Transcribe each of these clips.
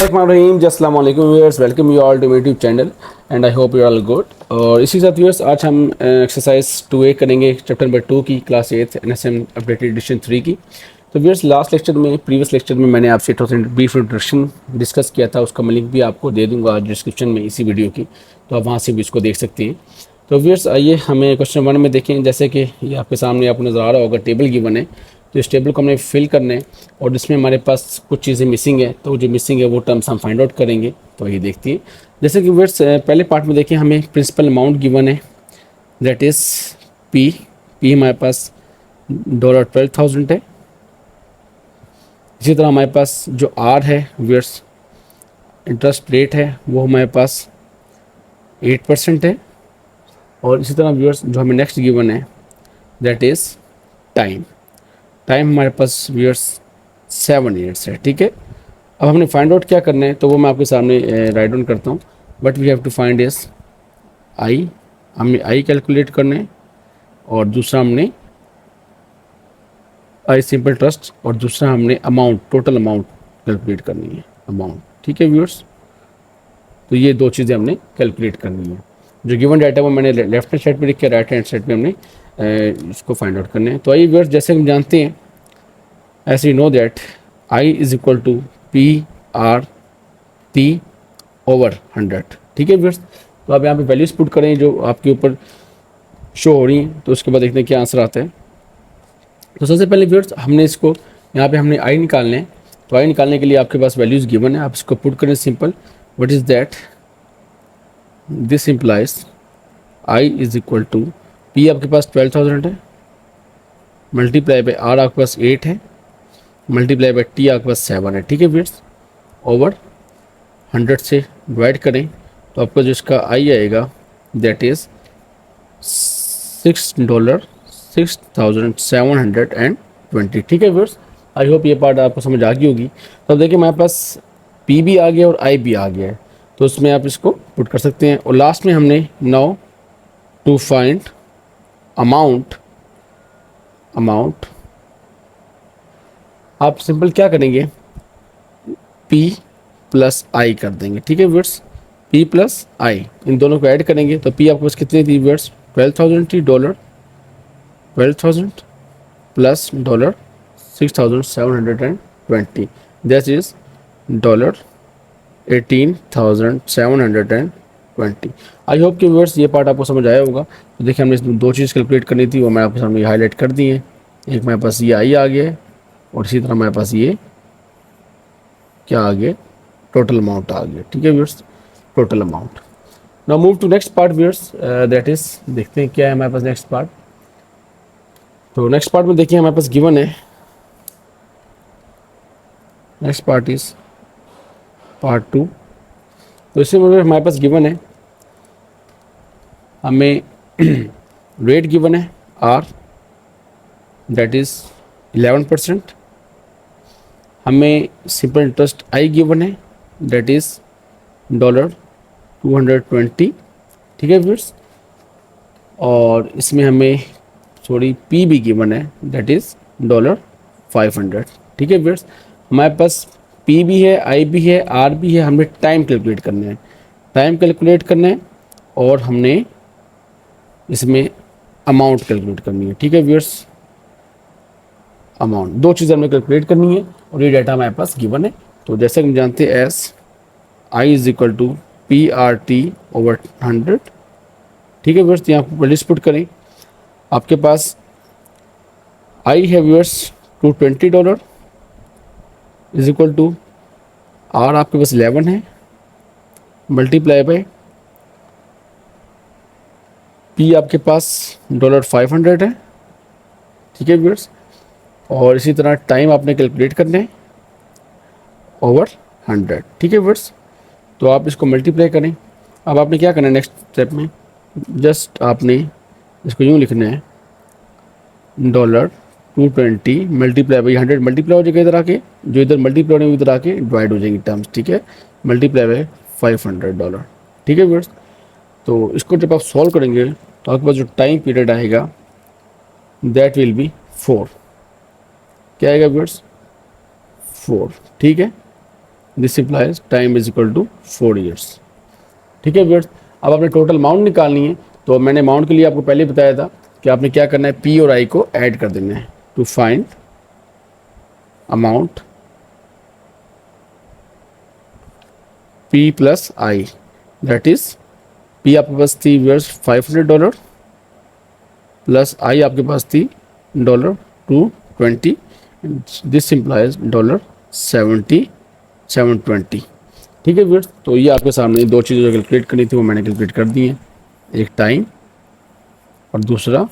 रहीम अस्सलाम वालेकुम viewers, welcome you all to my YouTube channel and I hope you all good. और इसी के साथ व्यूअर्स आज हम एक्सरसाइज 2A करेंगे चैप्टर नंबर 2 की, क्लास 8 NSM अपडेटेड एडिशन 3 की। तो व्यूअर्स लास्ट लेक्चर में, प्रीवियस लेक्चर में मैंने आपसे ब्रीफ इंट्रोडक्शन डिस्कस किया था, उसका मैं लिंक भी आपको दे दूंगा आज डिस्क्रिप्शन में इसी वीडियो की, तो आप वहाँ से भी इसको देख सकते हैं। तो व्यूअर्स आइए हमें क्वेश्चन 1 में देखें। जैसे कि ये आपके सामने आपको नज़र आ रहा होगा, टेबल गिवन है, तो इस टेबल को हमने फिल करना है और इसमें हमारे पास कुछ चीज़ें मिसिंग है, तो जो मिसिंग है वो टर्म्स हम फाइंड आउट करेंगे। तो ये देखती है, जैसे कि व्यूअर्स पहले पार्ट में देखिए हमें प्रिंसिपल अमाउंट गिवन है, दैट इज़ पी हमारे पास $12,000 है। इसी तरह हमारे पास जो आर है व्यूअर्स, इंटरेस्ट रेट है, वो हमारे पास 8% है। और इसी तरह व्यूअर्स जो हमें नेक्स्ट गिवन है दैट इज़ टाइम हमारे पास व्यूअर्स 7 ईयर्स है। ठीक है, अब हमने फाइंड आउट क्या करना है, तो वो मैं आपके सामने राइट डाउन करता हूँ। But we have to find is I, हमने आई कैलकुलेट करना है, और दूसरा हमने आई सिंपल ट्रस्ट, और दूसरा हमने अमाउंट, टोटल अमाउंट कैलकुलेट करनी है, अमाउंट। ठीक है व्यूअर्स, तो ये दो चीज़ें हमने कैलकुलेट करनी है। जो गिवन डाटा वो मैंने लेफ्ट हैंड साइड पे लिख के राइट हैंड साइड पे हमने इसको फाइंड आउट करना है। तो आइए व्यूअर्स, जैसे हम जानते हैं, as you know that I is equal to PRT over 100। ठीक है व्यूअर्स, तो आप यहाँ पे वैल्यूज पुट करें जो आपके ऊपर शो हो रही हैं, तो उसके बाद देखते हैं क्या आंसर आता है। तो सबसे पहले व्यूअर्स हमने इसको यहाँ पे हमने आई निकालना है, तो आई निकालने के लिए आपके पास वैल्यूज गिवन है, आप इसको पुट करें simple. What is that, this implies I is equal to P आपके पास 12,000 है, मल्टीप्लाई बाई आर आपके पास 8 है, मल्टीप्लाई बाई टी आपके पास 7 है। ठीक है व्यूअर्स, ओवर 100 से डिवाइड करें तो आपका जो इसका आई आएगा दैट इज़ $6,720। ठीक है व्यूअर्स, आई होप ये पार्ट आपको समझ आ गई होगी। तो अब देखिए हमारे पास पी भी आ गया और आई भी आ गया है, तो उसमें आप इसको पुट कर सकते हैं। और लास्ट में हमने नाउ टू फाइंड अमाउंट आप सिंपल क्या करेंगे, P प्लस आई कर देंगे। ठीक है व्यूअर्स, P प्लस आई, इन दोनों को ऐड करेंगे तो P आपके पास कितनी थी व्यूअर्स, 12,000 थी, dollar 12,000 plus dollar 6,720, that is dollar 18,720। I hope कि व्यूअर्स ये पार्ट आपको समझ आया होगा। तो देखिए हमने दो चीज़ कैलकुलेट करनी थी, वो मैं आपके सामने हाईलाइट कर दी है। एक मेरे पास ये आई आ गया है, और इसी तरह मेरे पास ये क्या आ गया, टोटल अमाउंट आ गया। ठीक है viewers, total amount. Now move to next part viewers, that is, देखते हैं क्या है हमारे पास नेक्स्ट पार्ट। तो नेक्स्ट पार्ट में देखिए हमारे पास गिवन है, नेक्स्ट पार्ट इज पार्ट 2। तो इसमें हमारे पास गिवन है, हमें रेट गिवन है आर दैट इज 11%, हमें सिंपल इंटरेस्ट आई गिवन है दैट इज $220। ठीक है व्यूअर्स, और इसमें हमें पी भी गिवन है दैट इज $500। ठीक है व्यूअर्स, हमारे पास पी भी है, आई भी है, आर भी है, हमने टाइम कैलकुलेट करना है, और हमने इसमें अमाउंट कैलकुलेट करनी है। ठीक है व्यूअर्स, अमाउंट, दो चीज़ें हमें कैलकुलेट करनी है, और ये डाटा हमारे पास गिवन है। तो जैसे हम जानते हैं S I is equal to PRT over 100। ठीक है व्यूअर्स, यहाँ पर वैल्यूज पुट करें, आपके पास आई है viewers $220 is equal to R आपके पास 11 है, मल्टीप्लाई बाय पी आपके पास $500 है। ठीक है व्यूअर्स, और इसी तरह टाइम आपने कैलकुलेट करना है ओवर 100। ठीक है व्यूअर्स, तो आप इसको मल्टीप्लाई करें। अब आपने क्या करना है नेक्स्ट स्टेप में, जस्ट आपने इसको यूँ लिखना है $220 मल्टीप्लाई बाई 100, मल्टीप्लाई हो जाएगा इधर आके, जो इधर मल्टीप्लाई होने इधर आके डिवाइड हो जाएंगी टर्म्स। ठीक है, मल्टीप्लाई बाई $500। ठीक है व्यूअर्स, तो इसको जब आप सॉल्व करेंगे तो आपके पास जो टाइम पीरियड आएगा दैट विल बी 4। क्या आएगा व्यूअर्स, 4। ठीक है, this implies time is equal to 4 years. ठीक है व्यूअर्स, अब आपने टोटल अमाउंट निकालनी है। तो मैंने अमाउंट के लिए आपको पहले बताया था कि आपने क्या करना है, पी और आई को ऐड कर देना है। To find amount P plus I, that is P आपके पास थी व्यूअर्स $500 प्लस आई आपके पास थी $220, दिस इम्प्लाइज $720। ठीक है व्यूअर्स, तो ये आपके सामने दो चीज़ें जो कैलकुलेट करनी थी वो मैंने कैलकुलेट कर दी हैं, एक टाइम और दूसरा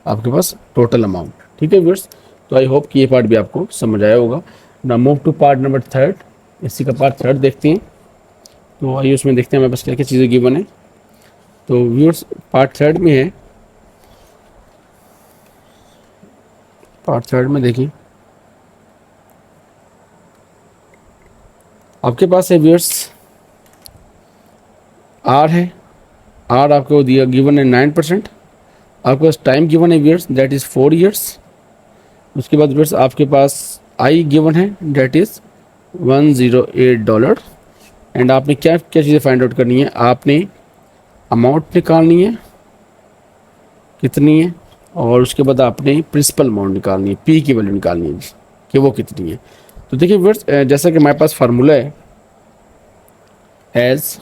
आपके पास टोटल अमाउंट। ठीक है व्यूअर्स, तो आई होप कि ये पार्ट भी आपको समझ आया होगा। ना मूव टू पार्ट नंबर 3, इसी का पार्ट 3 देखते हैं। तो आइए उसमें देखते हैं हमारे पास क्या क्या चीज़ें गिवन है। तो व्यूअर्स पार्ट 3 में है, पार्ट 3 में देखिए आपके पास है व्यूअर्स आर है, आर आपको दिया गिवन है 9%। आपके पास टाइम गिवन है व्यूअर्स दैट इज़ 4 ईयर्स। उसके बाद व्यूअर्स आपके पास आई गिवन है दैट इज़ $108। एंड आपने क्या क्या चीज़ें फाइंड आउट करनी है, आपने अमाउंट निकालनी है कितनी है, और उसके बाद आपने प्रिंसिपल अमाउंट निकालनी है, पी की वैल्यू निकालनी है कि वो कितनी है। तो देखिए व्यूअर्स जैसा कि हमारे पास फार्मूला है as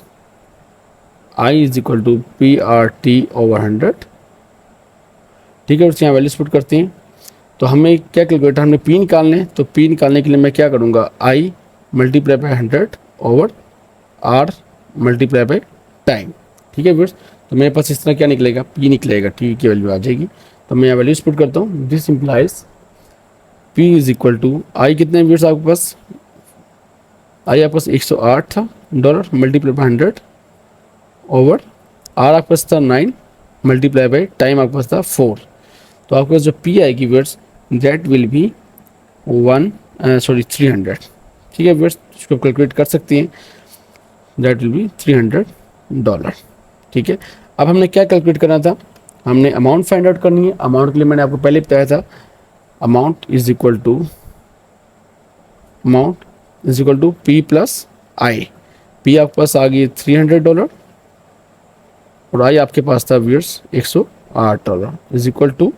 I is equal to P R T over 100। ठीक है, उससे यहाँ वैल्यूज पुट करते हैं। तो हमें क्या कैलकुलेटर, हमने पी निकालने हैं, तो पी निकालने के लिए मैं क्या करूँगा, I multiply by 100 over R multiply by time. ठीक है व्यूअर्स, तो मेरे पास इस तरह क्या निकलेगा, पी निकलेगा, टी की वैल्यू आ जाएगी। तो मैं यहाँ वैल्यूज पुट करता हूँ, this implies P is equal to I कितने व्यूअर्स आपके पास, आई आपके पास $108 था dollar multiply by 100 over R आपके पास था 9 मल्टीप्लाई बाय टाइम आपके पास था 4। तो आपके पास जो पी आएगी व्यूअर्स दैट विल बी 300। ठीक है व्यूअर्स, इसको कैलकुलेट कर सकती हैं, दैट विल बी $300। ठीक है, अब हमने क्या कैलकुलेट करना था, हमने अमाउंट फाइंड आउट करनी है। अमाउंट के लिए मैंने आपको पहले बताया था amount is equal to P plus I. P आपके पास आ गई $300 और आई आपके पास था viewers $108 is equal to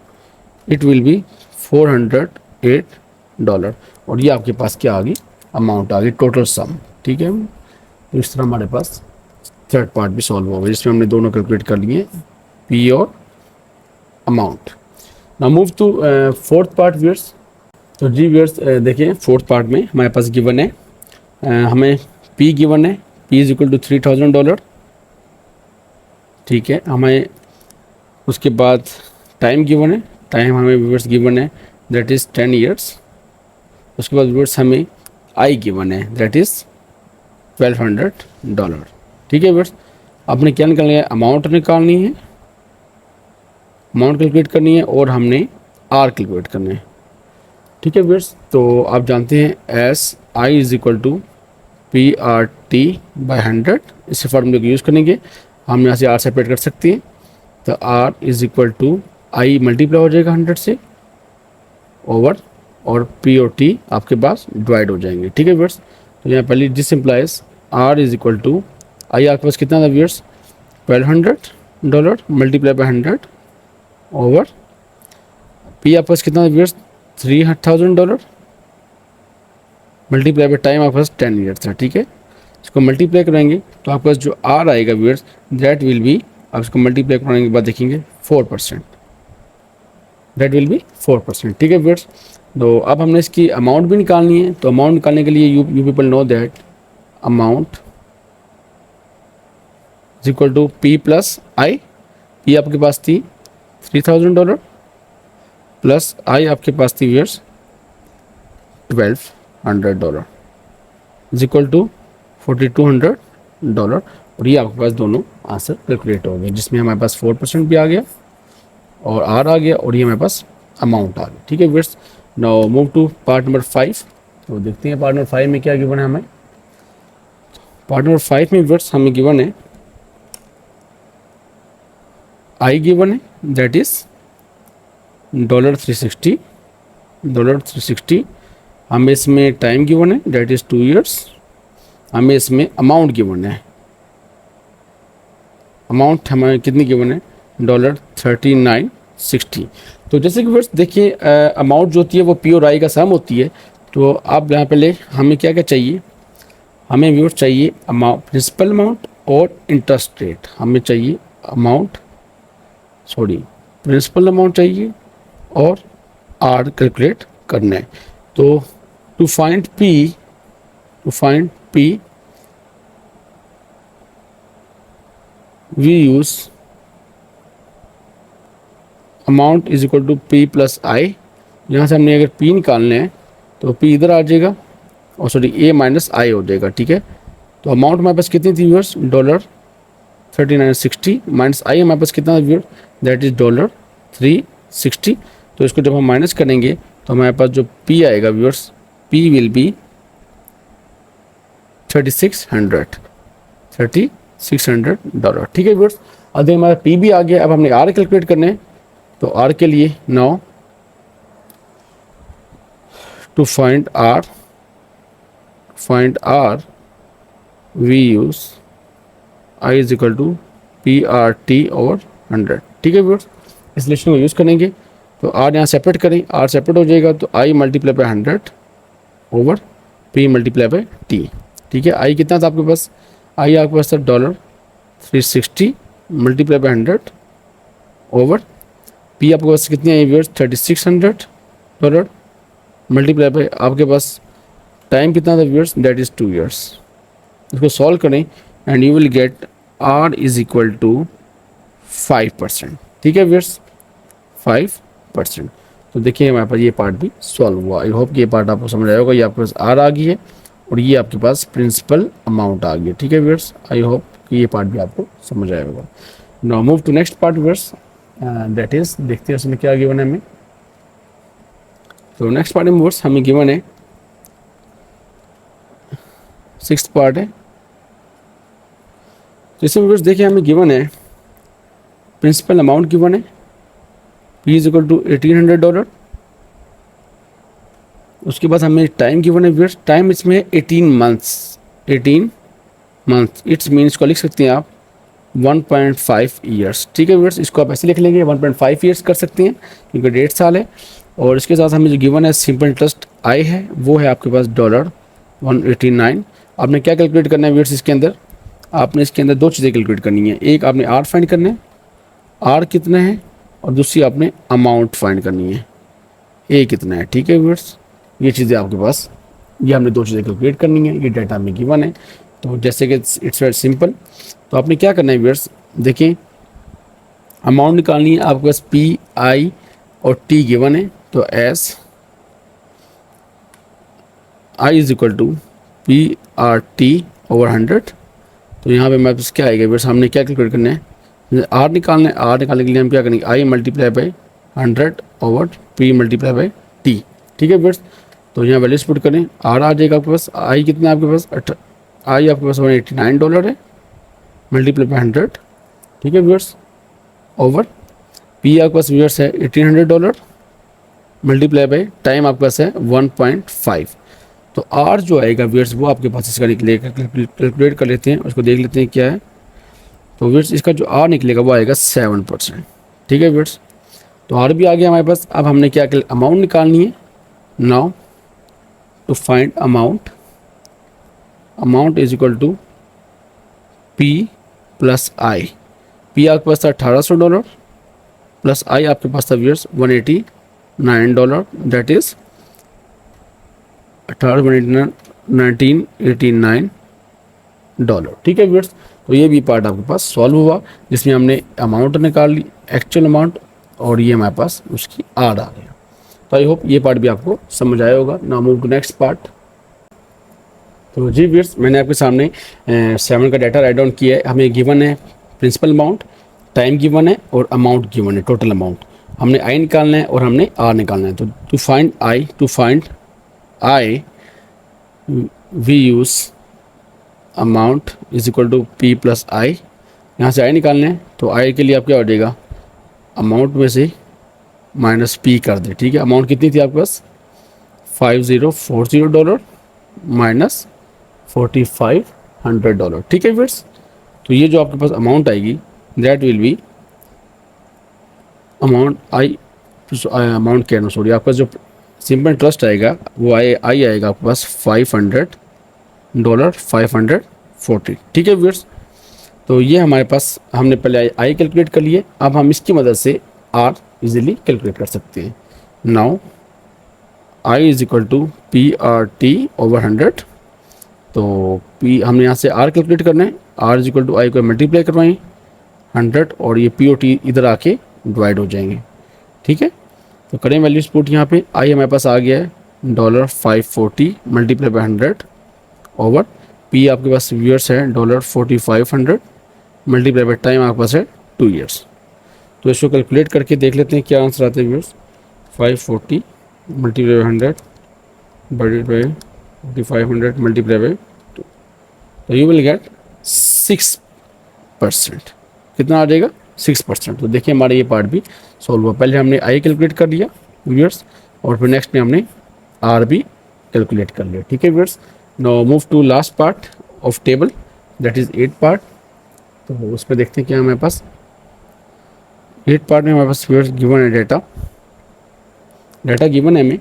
it will be $408। और ये आपके पास क्या आ गई, अमाउंट आ गई, टोटल सम। ठीक है, तो इस तरह हमारे पास थर्ड पार्ट भी सॉल्व हो गया जिसमें हमने दोनों कैलकुलेट कर लिए, पी और amount. Now move to fourth part viewers. तो जी व्यूअर्स देखिए फोर्थ पार्ट में हमारे पास गिवन है, हमें पी गिवन है, पी इज इक्वल टू $3000। ठीक है, हमें उसके बाद टाइम गिवन है, टाइम हमें व्यूअर्स गिवन है दैट इज़ 10 ईयर्स। उसके बाद व्यूअर्स हमें आई गिवन है दैट इज़ $1200। ठीक है व्यूअर्स, आपने क्या निकालना है, अमाउंट निकालनी है, अमाउंट कैलकुलेट करनी है और हमने आर कैलकुलेट करना है। ठीक है व्यूअर्स, तो आप जानते हैं S I is equal to P R T by 100, इस फॉर्मूले को यूज़ करेंगे। हम यहाँ से आर सेपरेट कर सकते हैं, तो R is equal to I multiply हो जाएगा 100 से ओवर, और पी और टी आपके पास डिवाइड हो जाएंगे। ठीक है व्यूअर्स, तो यहाँ पहले this implies R is equal to I आपके पास कितना था viewers $1200 multiply by 100 over P आपके पास कितना था व्यूअर्स $3000 मल्टीप्लाई बाई टाइम आपके पास 10 ईयर्स था। ठीक है, इसको मल्टीप्लाई कराएंगे तो आपके पास जो आर आएगा व्यूअर्स दैट विल बी, आप इसको मल्टीप्लाई कराने के बाद देखेंगे 4%, दैट विल बी 4%। ठीक है व्यूअर्स, तो अब हमने इसकी अमाउंट भी निकालनी है। तो अमाउंट निकालने के लिए you people know that amount is equal to P plus I. P आपके पास थी $3000 प्लस आई आपके पास थी व्यूअर्स $1200 इज इक्वल टू $4200। और ये आपके पास दोनों आंसर कैलकुलेट हो गए, जिसमें हमारे पास 4% भी आ गया और आर आ गया और ये हमारे पास अमाउंट आ गया। ठीक है viewers, now move to part number 5। तो देखते हैं पार्ट नंबर 5 में क्या गिवन है हमें। पार्ट नंबर 5 में व्यूअर्स हमें गिवन है आई गिवन है दैट इज $360। हमें इसमें टाइम गिवन है दैट इज 2 ईयर्स। हमें इसमें अमाउंट गिवन है, अमाउंट हमें कितनी गिवन है, $39.60। तो जैसे कि व्यूअर्स देखिए अमाउंट जो होती है वो पी और आई का सम होती है। तो आप यहाँ पहले हमें क्या क्या चाहिए, हमें व्यूअर्स चाहिए अमाउंट, प्रिंसिपल अमाउंट और इंटरेस्ट रेट। हमें चाहिए अमाउंट, सॉरी प्रिंसिपल अमाउंट चाहिए और आर कैलकुलेट करना है। तो to find P we use amount is equal to P plus I. यहाँ से हमने अगर पी निकालने हैं तो पी इधर आ जाएगा और सॉरी ए माइनस आई हो जाएगा, ठीक है। तो अमाउंट हमारे पास कितनी थी व्यूअर्स, $39.60 माइनस आई हमारे पास कितना था व्यूअर्स, दैट इज $360। तो इसको जब हम माइनस करेंगे तो हमारे पास जो पी आएगा व्यूअर्स, पी विल बी 3600 ठीक है व्यूअर्स। अब देखिए हमारा पी भी आ गया, अब हमने आर कैलकुलेट करने हैं। तो आर के लिए now to find R we use I is equal to P R T over 100, ठीक है व्यूअर्स। इस रिलेशन को यूज़ करेंगे तो आर यहाँ सेपरेट करें, आर सेपरेट हो जाएगा तो I multiply by 100 over P multiply by T, ठीक है। आई कितना था आपके पास, आई आपके पास था $360 मल्टीप्लाई बाय 100 ओवर पी आपके पास कितनी आई व्यूअर्स, $3600 मल्टीप्लाई बाय आपके पास टाइम कितना था व्यूअर्स, दैट इज़ 2 years। इसको सॉल्व करें and you will get R is equal to 5%, ठीक है व्यूअर्स, 5%। तो देखिए हमारे पास ये पार्ट भी सॉल्व हुआ। आई होप कि ये पार्ट आपको समझ आया होगा। ये आपके पास आर आ गई है और ये आपके पास प्रिंसिपल अमाउंट आ गया, ठीक है व्यूअर्स। आई होप कि ये पार्ट भी आपको समझ आया होगा। Now move to next part viewers, that is देखते हैं उसमें क्या गिवन है हमें। तो नेक्स्ट पार्ट में व्यूअर्स हमें गिवन है, 6th पार्ट है। तो इसमें व्यूअर्स देखिए हमें गिवन है प्रिंसिपल अमाउंट गिवन है, पी इज इक्वल टू $1800। उसके बाद हमें टाइम गिवन है व्यूअर्स, टाइम इसमें 18 मंथ्स, इट्स मीन इसको लिख सकते हैं आप 1.5 years, ठीक है व्यूअर्स। इसको आप ऐसे लिख लेंगे 1.5 years कर सकते हैं क्योंकि 1.5 साल है। और इसके साथ हमें जो गिवन है सिंपल इंटरेस्ट आई है वो है आपके पास $189। आपने क्या कैलकुलेट करना है व्यूअर्स, इसके अंदर आपने इसके अंदर 2 चीज़ें कैलकुलेट करनी है। एक आपने आर फाइंड करना है, आर कितना है, और दूसरी आपने अमाउंट फाइंड करनी है, ए कितना है, ठीक है व्यूअर्स। ये चीज़ें आपके पास, ये हमने 2 चीज़ें कैलकुलेट करनी है, ये डाटा में गिवन है। तो जैसे कि इट्स वेरी सिंपल। तो आपने क्या करना है व्यूअर्स, देखिए अमाउंट निकालनी है आपके पास, पी आई और टी गिवन है। तो S I is equal to P R T over 100। तो यहाँ पे हमारे पास क्या आएगा व्यूअर्स, हमने क्या कैलकुलेट करना है, आर निकालना है। आर निकालने के लिए हम क्या करेंगे, I multiply by 100 over P multiply by T, ठीक है व्यूअर्स। तो यहाँ वैल्यूज पुट करें, आर आ जाएगा आपके पास, आई कितना है आपके पास, आई आपके पास $189 है मल्टीप्लाई बाई 100, ठीक है व्यूअर्स, ओवर पी आपके पास व्यूअर्स है $1800 मल्टीप्लाई बाई टाइम आपके पास है 1.5। तो आर जो आएगा व्यूअर्स वो आपके पास इसका निकलेगा, कैलकुलेट कर लेते हैं, उसको देख लेते हैं क्या है। तो व्यूअर्स इसका जो आर निकलेगा वो आएगा 7%, ठीक है व्यूअर्स। तो आर भी आ गया हमारे पास। अब हमने क्या अमाउंट निकालनी है। Now to find amount is equal to P plus I. P आपके पास था $1800 प्लस आई आपके पास था व्यूअर्स $189, दैट इज 1989, ठीक है व्यूअर्स। तो ये भी पार्ट आपके पास सॉल्व हुआ जिसमें हमने अमाउंट निकाल ली, एक्चुअल अमाउंट, और ये हमारे पास उसकी आर आ गया। तो आई होप ये पार्ट भी आपको समझ आया होगा। Now move to next part. तो जी व्यूअर्स मैंने आपके सामने 7 का डाटा राइट डाउन किया है। हमें गिवन है प्रिंसिपल अमाउंट, टाइम गिवन है और अमाउंट गिवन है, टोटल अमाउंट। हमने आई निकालना है और हमने आर निकालना है। तो to find I we use amount is equal to P plus I. यहाँ से आई निकालना है तो आई के लिए आप क्या हो जाएगा, अमाउंट में से माइनस पी कर दे, ठीक है। अमाउंट कितनी थी आपके पास $5040 माइनस $4,500। ठीक है व्यूअर्स, तो ये जो आपके पास अमाउंट आएगी दैट विल बी अमाउंट क्या सॉरी, आपका जो सिंपल इंटरेस्ट आएगा वो आएगा आपके पास $500, 540। ठीक है व्यूअर्स, तो ये हमारे पास हमने पहले आई कैलकुलेट कर लिए, अब हम इसकी मदद से आर इजीली कैलकुलेट कर सकते हैं। Now I is equal to P R T over 100। तो पी हमने यहाँ से आर कैलकुलेट करना है, आर इज इक्वल टू आई को मल्टीप्लाई करवाएं 100 और ये पी ओ टी इधर आके डिवाइड हो जाएंगे। ठीक है, तो करें वैल्यूज पुट यहाँ पे, आई हमारे पास आ गया है $540 मल्टीप्लाई बाई 100 ओवर पी आपके पास व्यूअर्स है $4,500 मल्टीप्लाई बाई टाइम आपके पास है 2 years। तो इसको कैलकुलेट करके देख लेते हैं क्या आंसर आता है viewers. 540 multiply by 100 divided by 4,500 multiply by 2, तो यू विल गेट 6%। कितना आ जाएगा? 6%। तो देखिए हमारा ये पार्ट भी सॉल्व हुआ। पहले हमने आई कैलकुलेट कर लिया व्यूअर्स और फिर नेक्स्ट में हमने आर भी कैलकुलेट कर लिया। ठीक है viewers, now move to last part of table that is 8 part. तो उसमें देखते हैं क्या हमारे पास 8 पार्ट में हमारे पास व्यूअर्स गिवन है डाटा गिवन है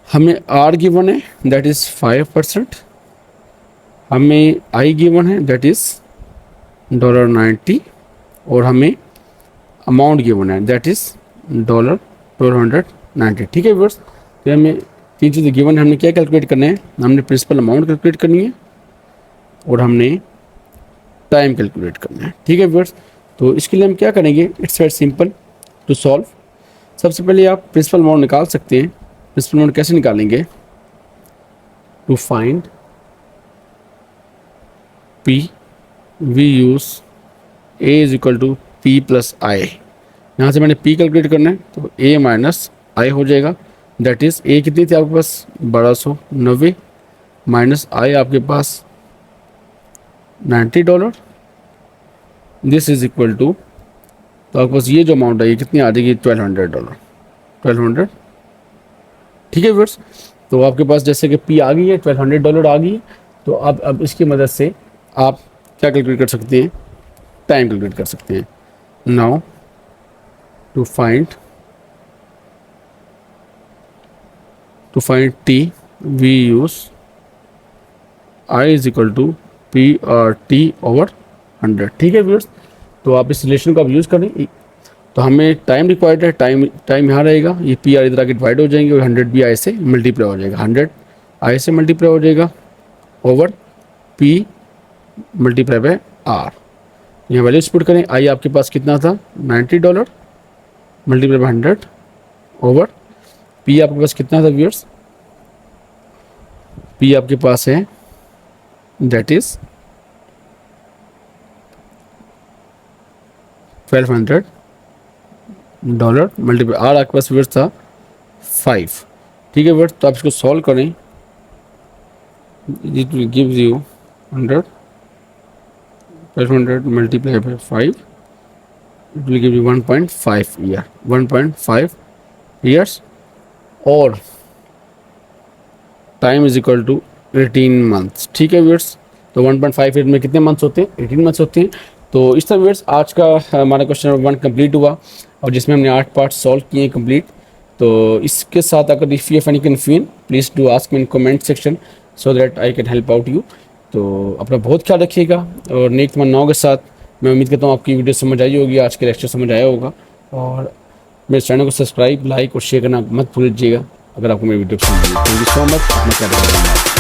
हमें आर गिवन है दैट इज 5%, हमें आई गिवन है दैट इज $90 और हमें अमाउंट गिवन है दैट इज $1,290। ठीक है व्यूअर्स, तो हमें 3 चीज़ें गिवन है, हमने क्या कैलकुलेट करना है, हमने प्रिंसिपल अमाउंट कैलकुलेट करनी है और हमने टाइम कैलकुलेट करना है। ठीक है व्यूअर्स, तो इसके लिए हम क्या करेंगे, it's very simple to solve. सबसे पहले आप प्रिंसिपल अमाउंट निकाल सकते हैं। प्रिंसिपल अमाउंट कैसे निकालेंगे, to find P we use A is equal to P plus I. यहाँ से मैंने पी कैलकुलेट करना है तो ए माइनस आई हो जाएगा, दैट इज़ ए कितनी थी आपके पास 1290 माइनस आई आपके पास $90, दिस इज इक्वल टू, तो आपके पास ये जो अमाउंट है ये कितनी आ जाएगी $1,200, 1200। ठीक है व्यूअर्स, तो आपके पास जैसे कि पी आ गई है $1,200 आ गई है, तो अब इसकी मदद से आप क्या कैलकुलेट कर सकते हैं, टाइम कैलकुलेट कर सकते हैं। Now to find T we use I is equal to P R T over 100। ठीक है व्यूअर्स, तो आप इस रिलेशन को आप यूज़ करें। तो हमें टाइम रिक्वायर्ड है, टाइम यहाँ रहेगा, ये पी आर इधर आके डिवाइड हो जाएंगे और 100 भी आई से मल्टीप्लाई हो जाएगा, 100 आई से मल्टीप्लाई हो जाएगा over P multiply by R. यहाँ वैल्यूज पुट करें, आई आपके पास कितना था $90 मल्टीप्लाई बाय 100 ओवर पी आपके पास कितना था व्यूअर्स, पी आपके पास है दैट इज $1,200 मल्टीप्लाई आर आपके पास व्यूअर्स था 5। ठीक है व्यूअर्स, तो आप इसको सॉल्व करें, it will gives you 100 multiply by 5, it will give you 1.5 years और time is equal to 18 months. ठीक है व्यूअर्स, तो 1.5 ईयर में कितने मंथ्स होते हैं, 18 मंथ्स होते हैं। तो इस तरह व्यूअर्स आज का हमारा क्वेश्चन नंबर 1 कंप्लीट हुआ और जिसमें हमने 8 पार्ट सॉल्व किए कंप्लीट। तो इसके साथ अगर if you have any confusion please do ask me in comment section so that I can help out you. तो अपना बहुत ख्याल रखिएगा और नेक तमन्नाओं के साथ मैं उम्मीद करता हूँ आपकी वीडियो समझ आई होगी, आज के लेक्चर समझ आया होगा और मेरे चैनल को सब्सक्राइब, लाइक और शेयर करना मत भूलिएगा अगर आपको मेरी वीडियो पसंद आई। थैंक यू सो मच, अपना ख्याल रखिएगा।